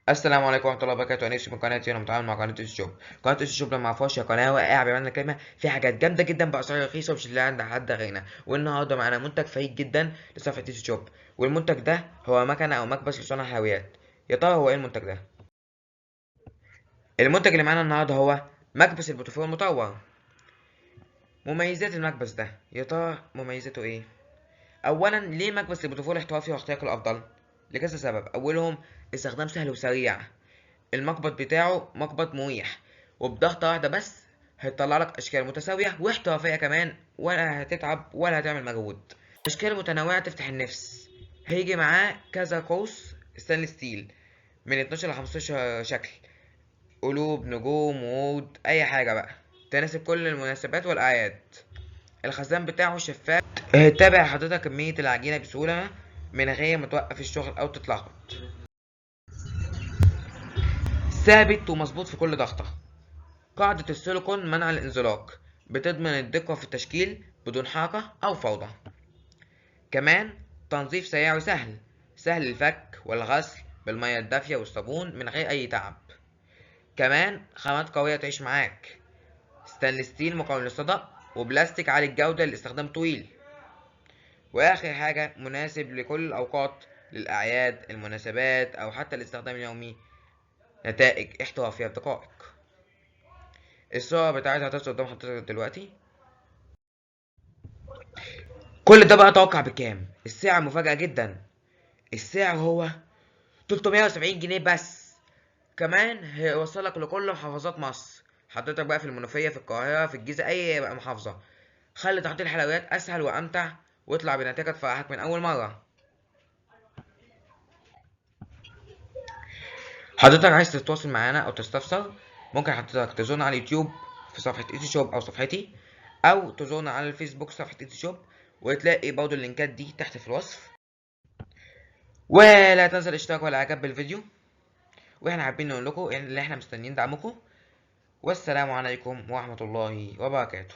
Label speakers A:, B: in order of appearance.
A: السلام عليكم ورحمه الله وبركاته. انا اسف من قناتي، انا متعامل مع قناه الشوب. قناه الشوب لما معرفهاش هي قناه واقعه بمعنى الكلمه، في حاجات جامده جدا باسعار رخيصه ومش اللي عند حد غيرنا. والنهارده معانا منتج فريد جدا لصفحه الشوب، والمنتج ده هو مكنه او مكبس لصنع حلويات. يا ترى هو ايه المنتج ده؟ المنتج اللي معانا النهارده هو مكبس البوتافور المطور. مميزات المكبس ده، يا ترى مميزاته ايه؟ اولا، ليه مكبس البوتافور احترافي واختيارك الافضل؟ لكذا سبب. اولهم استخدام سهل وسريع. المقبض بتاعه مقبض مريح، وبضغطة واحدة بس هيطلع لك أشكال متساوية واحترافية كمان، ولا هتتعب ولا هتعمل مجهود. أشكال متنوعة تفتح النفس. هيجي معاه كذا قوس ستانلس ستيل من 12 ل 15 شكل، قلوب، نجوم، ورود، أي حاجة بقى تناسب كل المناسبات والأعياد. الخزان بتاعه شفاف، تابع حضرتك كمية العجينة بسهولة من غير ما توقف الشغل أو تتلخبط. ثابت ومظبوط في كل ضغطة. قاعدة السيليكون منع الانزلاق، بتضمن الدقة في التشكيل بدون حركة أو فوضى. كمان تنظيف سريع وسهل، سهل الفك والغسل بالمية الدافية والصابون من غير أي تعب. كمان خامات قوية تعيش معاك، ستانلس ستيل مقاوم للصدأ، وبلاستيك عالي الجودة لاستخدام طويل. وآخر حاجة مناسب لكل الأوقات، للأعياد، المناسبات، أو حتى الاستخدام اليومي. نتائج احترافية في دقائق. الصورة بتاعتها هتظهر قدام حضرتك دلوقتي. كل ده بقى اتوقع بكام؟ السعر مفاجأة جدا. السعر هو 370 جنيه بس. كمان هيوصلك لكل محافظات مصر. حضرتك بقى في المنوفية، في القاهرة، في الجيزة، أي بقى محافظة. خلي تحضير الحلويات أسهل وأمتع، واطلع بنتيجة تفرحك من أول مرة. حضرتك عايز تتواصل معانا أو تستفسر؟ ممكن حضرتك تزورنا على اليوتيوب في صفحة ايزي شوب أو صفحتي، أو تزورنا على الفيسبوك صفحة ايزي شوب، وتلاقي برضه اللينكات دي تحت في الوصف. ولا تنسى الاشتراك والإعجاب بالفيديو. واحنا حابين نقول لكم ان احنا مستنيين دعمكم. والسلام عليكم ورحمة الله وبركاته.